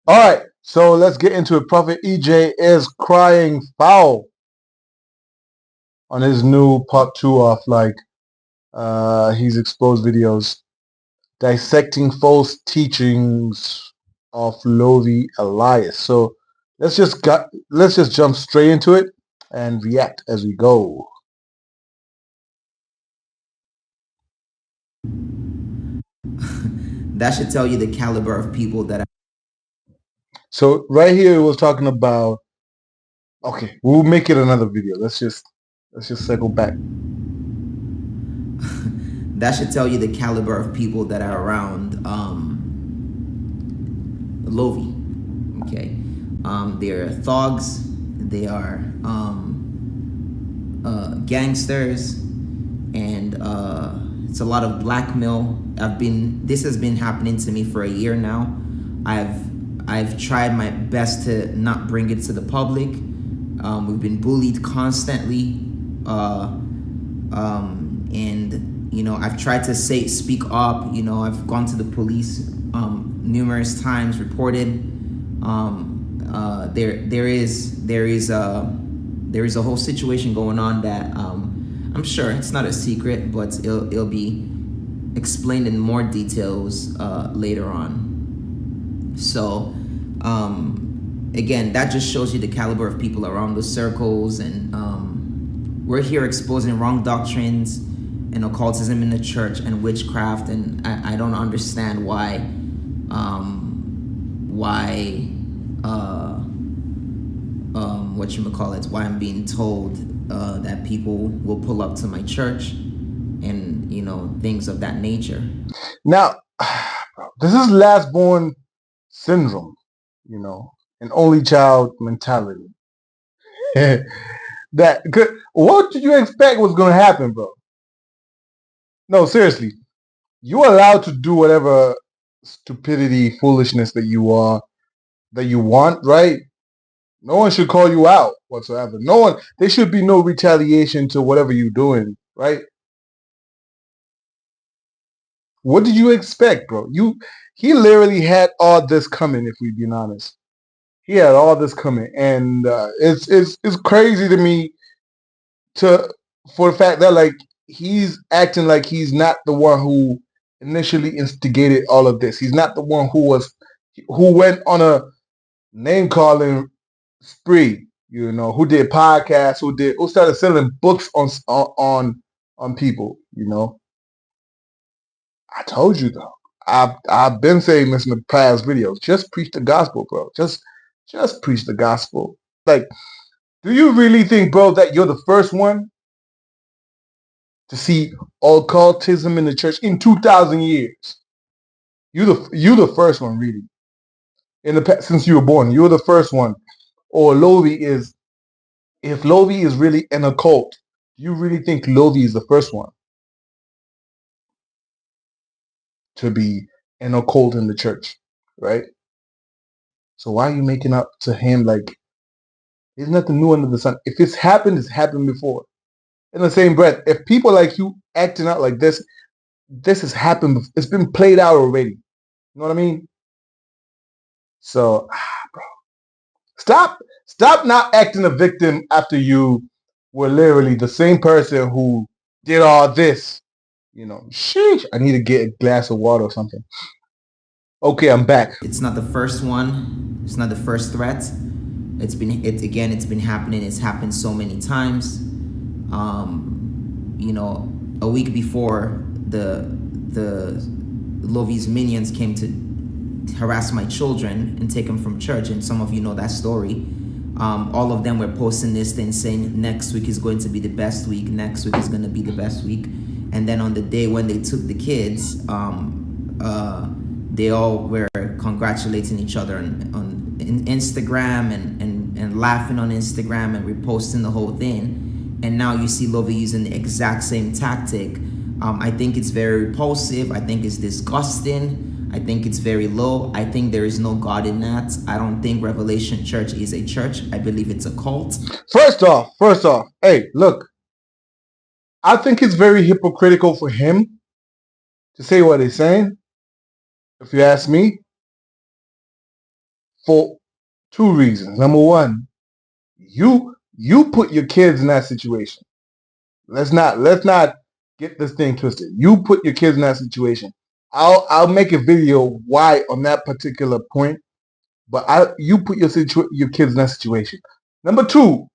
All right, so let's get into it. Prophet EJ is crying foul on his new part two of he's exposed videos dissecting false teachings of Lovi Elias. So let's just jump straight into it and react as we go. That should tell you the caliber of people that So right here it was talking about, okay, we'll make it another video. Let's just circle back. that should tell you the caliber of people that are around Lovi. Okay, they're thugs, they are gangsters, and it's a lot of blackmail. This has been happening to me for a year now. I've I've tried my best to not bring it to the public. We've been bullied constantly, and I've tried to speak up. I've gone to the police numerous times, reported. There is a whole situation going on that I'm sure it's not a secret, but it'll be explained in more details later on. So again, that just shows you the caliber of people around the circles, and we're here exposing wrong doctrines and occultism in the church and witchcraft, and I don't understand why I'm being told that people will pull up to my church and things of that nature. Now, this is last born syndrome, an only child mentality. What did you expect was going to happen, bro? No, seriously, you're allowed to do whatever stupidity, foolishness that you want, right? No one should call you out whatsoever. No one, there should be no retaliation to whatever you're doing, right? What did you expect, bro? He literally had all this coming. If we're being honest, he had all this coming, and it's crazy to me to for the fact that like he's acting like he's not the one who initially instigated all of this. He's not the one who went on a name calling spree. Who did podcasts, who started selling books on people. I told you though. I've been saying this in the past videos. Just preach the gospel, bro. Just preach the gospel. Like, do you really think, bro, that you're the first one to see occultism in the church in 2,000 years? You the first one, really. In the past, since you were born, you're the first one. Or Lovi is, if Lovi is really an occult, do you really think Lovi is the first one to be an occult in the church, right? So why are you making up to him like there's nothing new under the sun? If it's happened before. In the same breath, if people like you acting out like this has happened. It's been played out already. You know what I mean? So, bro, stop, stop not acting a victim after you were literally the same person who did all this. Sheesh. I need to get a glass of water or something. Okay, I'm back. It's not the first one. It's not the first threat. It's been happening. It's happened so many times. A week before the Lovi's minions came to harass my children and take them from church, and some of you know that story. All of them were posting this thing saying next week is going to be the best week. Next week is going to be the best week. And then on the day when they took the kids, they all were congratulating each other on Instagram and laughing on Instagram and reposting the whole thing. And now you see Lovi using the exact same tactic. I think it's very repulsive. I think it's disgusting. I think it's very low. I think there is no God in that. I don't think Revelation Church is a church. I believe it's a cult. First off, hey, look, I think it's very hypocritical for him to say what he's saying. If you ask me, for two reasons. Number one, you put your kids in that situation. Let's not get this thing twisted. You put your kids in that situation. I'll make a video why on that particular point, but you put your kids in that situation. Number two,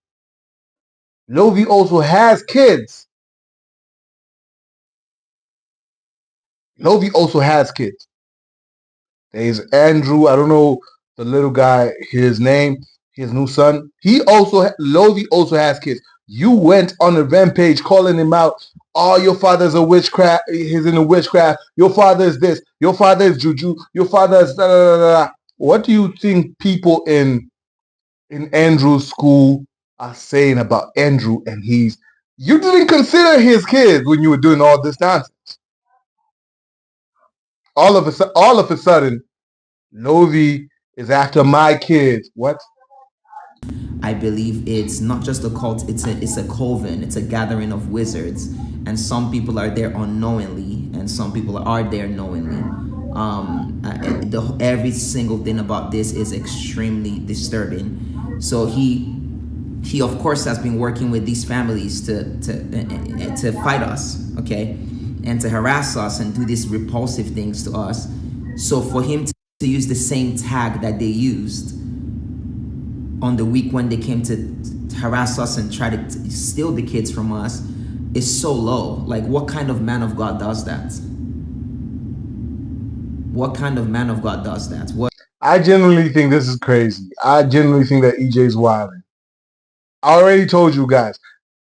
Lovi also has kids. Lovi also has kids. There's Andrew. I don't know the little guy. His name. His new son. Lovi also has kids. You went on a rampage calling him out. Oh, your father's a witchcraft. He's in a witchcraft. Your father is this. Your father is juju. Your father is da da da da. What do you think people in Andrew's school are saying about Andrew and he's? You didn't consider his kids when you were doing all this nonsense. All of a sudden, Lovi is after my kids. What? I believe it's not just a cult, it's a coven, it's a gathering of wizards. And some people are there unknowingly, and some people are there knowingly. Every single thing about this is extremely disturbing. So he of course has been working with these families to fight us, okay, and to harass us and do these repulsive things to us. So for him to use the same tag that they used on the week when they came to harass us and try to steal the kids from us is so low. Like, what kind of man of God does that? What kind of man of God does that? What? I genuinely think this is crazy. I genuinely think that EJ's wilding. I already told you guys.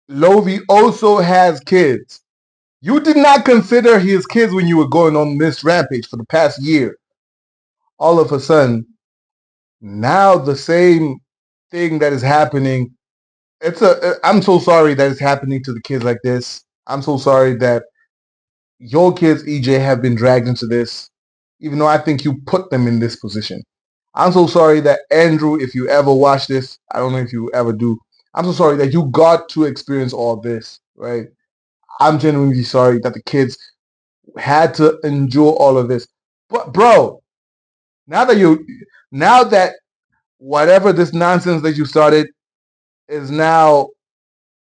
Lovi also has kids. You did not consider his kids when you were going on this rampage for the past year. All of a sudden, now the same thing that is happening. I'm so sorry that it's happening to the kids like this. I'm so sorry that your kids, EJ, have been dragged into this, even though I think you put them in this position. I'm so sorry that Andrew, if you ever watch this, I don't know if you ever do. I'm so sorry that you got to experience all this, right? I'm genuinely sorry that the kids had to endure all of this. But bro, now that now that whatever this nonsense that you started is now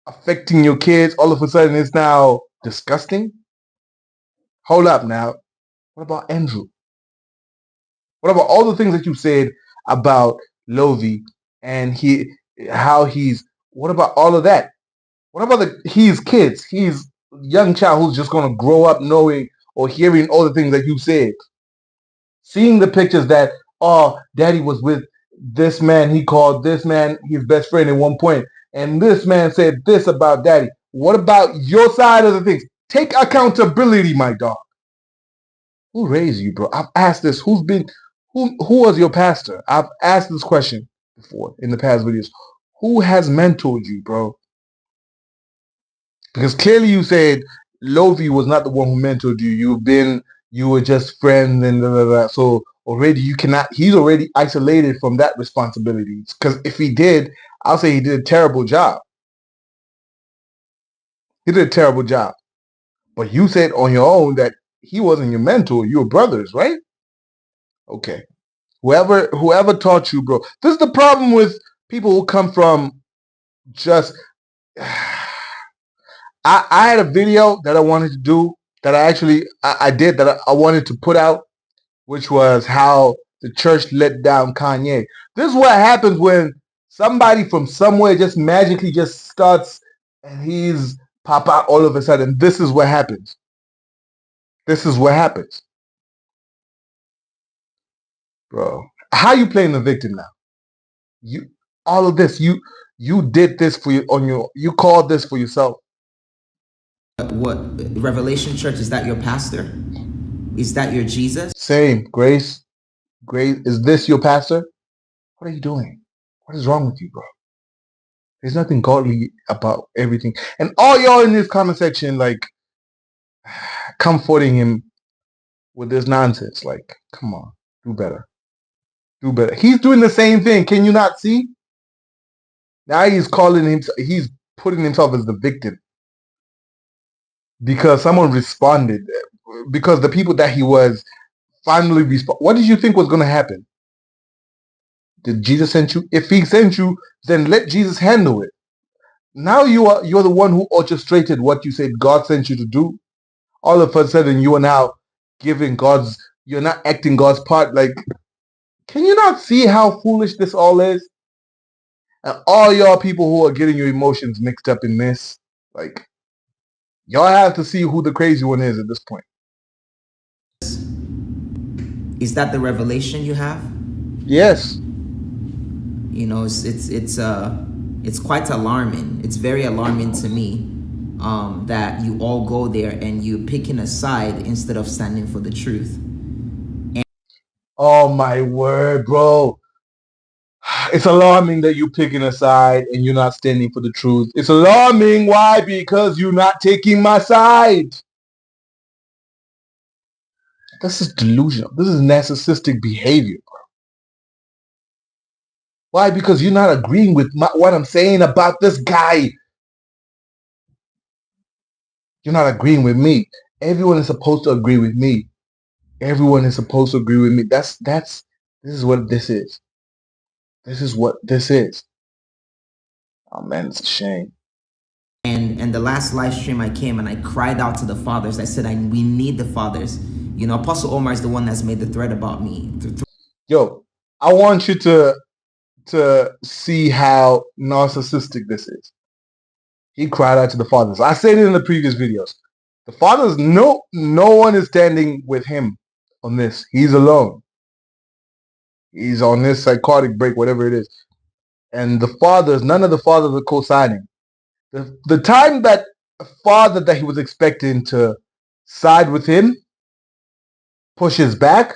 affecting your kids, all of a sudden it's now disgusting. Hold up now. What about Andrew? What about all the things that you said about Lovi and how he's? What about all of that? What about he's kids? He's a young child who's just gonna grow up knowing or hearing all the things that you said, seeing the pictures that daddy was with this man. He called this man his best friend at one point, and this man said this about daddy. What about your side of the things? Take accountability, my dog. Who raised you, bro? I've asked this. Who was your pastor? I've asked this question before in the past videos. Who has mentored you, bro? Because clearly you said Lovi was not the one who mentored you. You were just friends and blah, blah, blah. So already he's already isolated from that responsibility. Because if he did, I'll say he did a terrible job. He did a terrible job. But you said on your own that he wasn't your mentor. You were brothers, right? Okay. Whoever taught you, bro. This is the problem with people who come from just I had a video that I wanted to do that I did that I wanted to put out, which was how the church let down Kanye. This is what happens when somebody from somewhere just magically just starts and he's pop out all of a sudden. This is what happens. This is what happens, bro. How you playing the victim now? You all of this you did this for you called this for yourself. What Revelation Church, is that your pastor? Is that your Jesus? Same grace. Is this your pastor? What are you doing? What is wrong with you, bro? There's nothing godly about everything. And all y'all in this comment section, like, comforting him with this nonsense. Like, come on, do better. Do better. He's doing the same thing. Can you not see? Now he's putting himself as the victim because someone responded. Because the people that he was finally respond. What did you think was going to happen? Did Jesus send you? If he sent you, then let Jesus handle it. Now you're the one who orchestrated what you said God sent you to do. All of a sudden you are now giving God's you're not acting God's part. Like, can you not see how foolish this all is? And all y'all people who are getting your emotions mixed up in this, like, y'all have to see who the crazy one is at this point. Is that the revelation you have? Yes. You know, it's quite alarming. It's very alarming to me that you all go there and you're picking a side instead of standing for the truth. Oh my word, bro. It's alarming that you're picking a side and you're not standing for the truth. It's alarming. Why? Because you're not taking my side. This is delusional. This is narcissistic behavior, bro. Why? Because you're not agreeing with what I'm saying about this guy. You're not agreeing with me. Everyone is supposed to agree with me. Everyone is supposed to agree with me. This is what this is. This is what this is. Oh man, it's a shame. And the last live stream I came and I cried out to the fathers. I said, we need the fathers. You know, Apostle Omar is the one that's made the thread about me. Yo, I want you to see how narcissistic this is. He cried out to the fathers. I said it in the previous videos. The fathers, no one is standing with him on this. He's alone. He's on this psychotic break, whatever it is. And the fathers, none of the fathers are co-signing. The time that a father that he was expecting to side with him pushes back,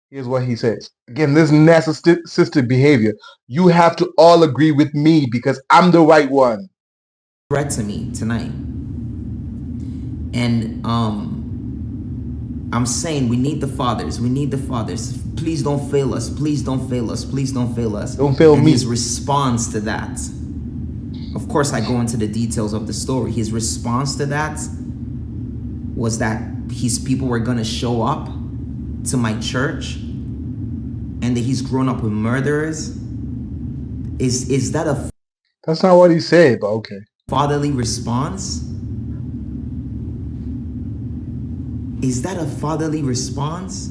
here's what he says. Again, this narcissistic behavior. You have to all agree with me because I'm the right one. Threat to me tonight. And I'm saying we need the fathers. We need the fathers. Please don't fail us. Please don't fail us. Please don't fail us. Don't fail me. His response to that, of course, I go into the details of the story. His response to that was that his people were going to show up to my church and that he's grown up with murderers. Is that a... That's not what he said, but okay. Fatherly response? Is that a fatherly response?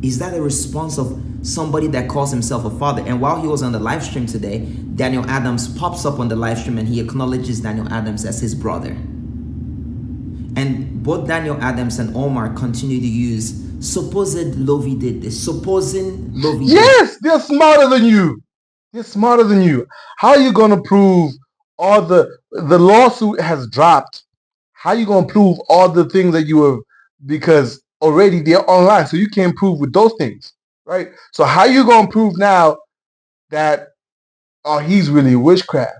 Is that a response of somebody that calls himself a father? And while he was on the live stream today, Daniel Adams pops up on the live stream and he acknowledges Daniel Adams as his brother. And both Daniel Adams and Omar continue to use supposed Lovey did this. Supposing Lovey Yes, they're smarter than you. They're smarter than you. How are you going to prove all the lawsuit has dropped? How are you going to prove all the things that you have, because already they're online, so you can't prove with those things, right? So how are you going to prove now that, oh, he's really witchcraft?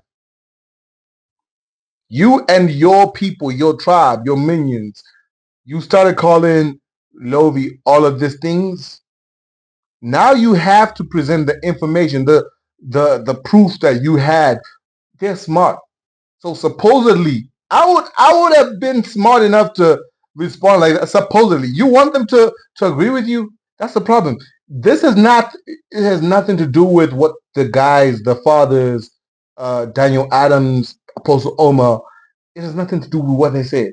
You and your people, your tribe, your minions, you started calling Lovey all of these things. Now you have to present the information, the proof that you had. They're smart. So supposedly, I would have been smart enough to respond like that. Supposedly, you want them to agree with you? That's the problem. This is not. It has nothing to do with what the guys, the fathers, Daniel Adams, Apostle Omar. It has nothing to do with what they said.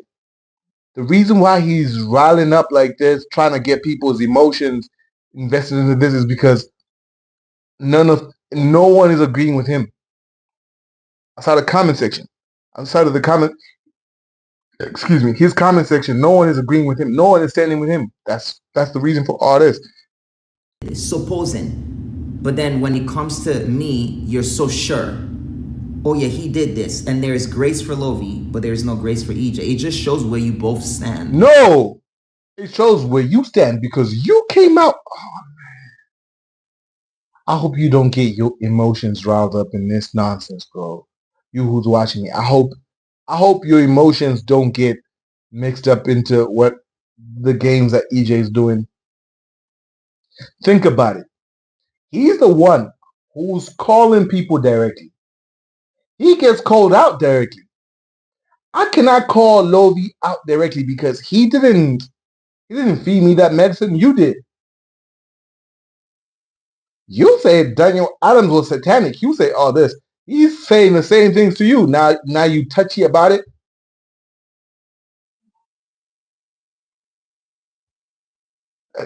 The reason why he's riling up like this, trying to get people's emotions invested into this, is because no one is agreeing with him outside the comment section. Outside of the comment, excuse me, his comment section, no one is agreeing with him. No one is standing with him. That's the reason for all this. Supposing, but then when it comes to me, you're so sure. Oh yeah, he did this, and there is grace for Lovey, but there is no grace for EJ. It just shows where you both stand. No, it shows where you stand because you came out. Oh, man. I hope you don't get your emotions riled up in this nonsense, bro. You who's watching me, I hope your emotions don't get mixed up into what the games that EJ is doing. Think about it. He's the one who's calling people directly. He gets called out directly. I cannot call Lovey out directly because he didn't feed me that medicine. You did. You say Daniel Adams was satanic. You say all this. He's saying the same things to you. Now you touchy about it.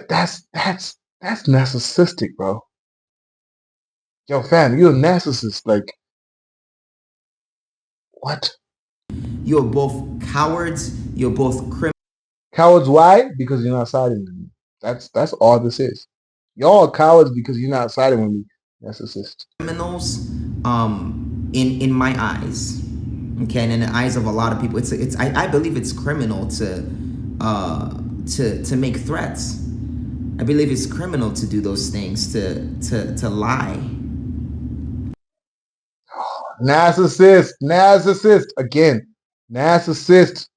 That's narcissistic, bro. Yo, fam, you're a narcissist. Like, what? You're both cowards. You're both criminals. Cowards, why? Because you're not siding with me. That's all this is. Y'all are cowards because you're not siding with me. Narcissist. In my eyes, okay, and in the eyes of a lot of people, I believe it's criminal to make threats. I believe it's criminal to do those things, to lie. Narcissist again. Narcissist.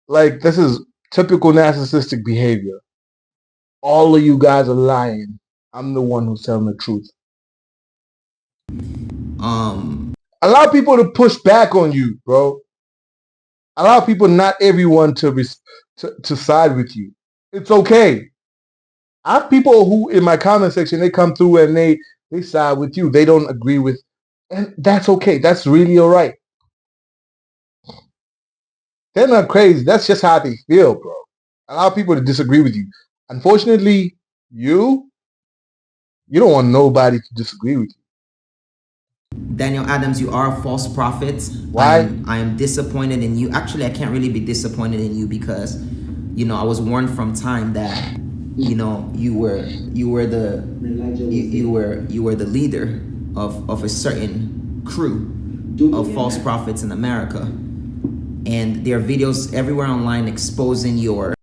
Like, this is typical narcissistic behavior. All of you guys are lying. I'm the one who's telling the truth. Allow people to push back on you, bro. Allow people, not everyone, to side with you. It's okay. I have people who, in my comment section, they come through and they side with you. They don't agree with, and that's okay. That's really all right. They're not crazy. That's just how they feel, bro. Allow people to disagree with you. Unfortunately, you don't want nobody to disagree with you. Daniel Adams, you are a false prophet. Why? I am disappointed in you. Actually, I can't really be disappointed in you because, I was warned from time that, you were the leader of a certain crew of false prophets in America, and there are videos everywhere online exposing your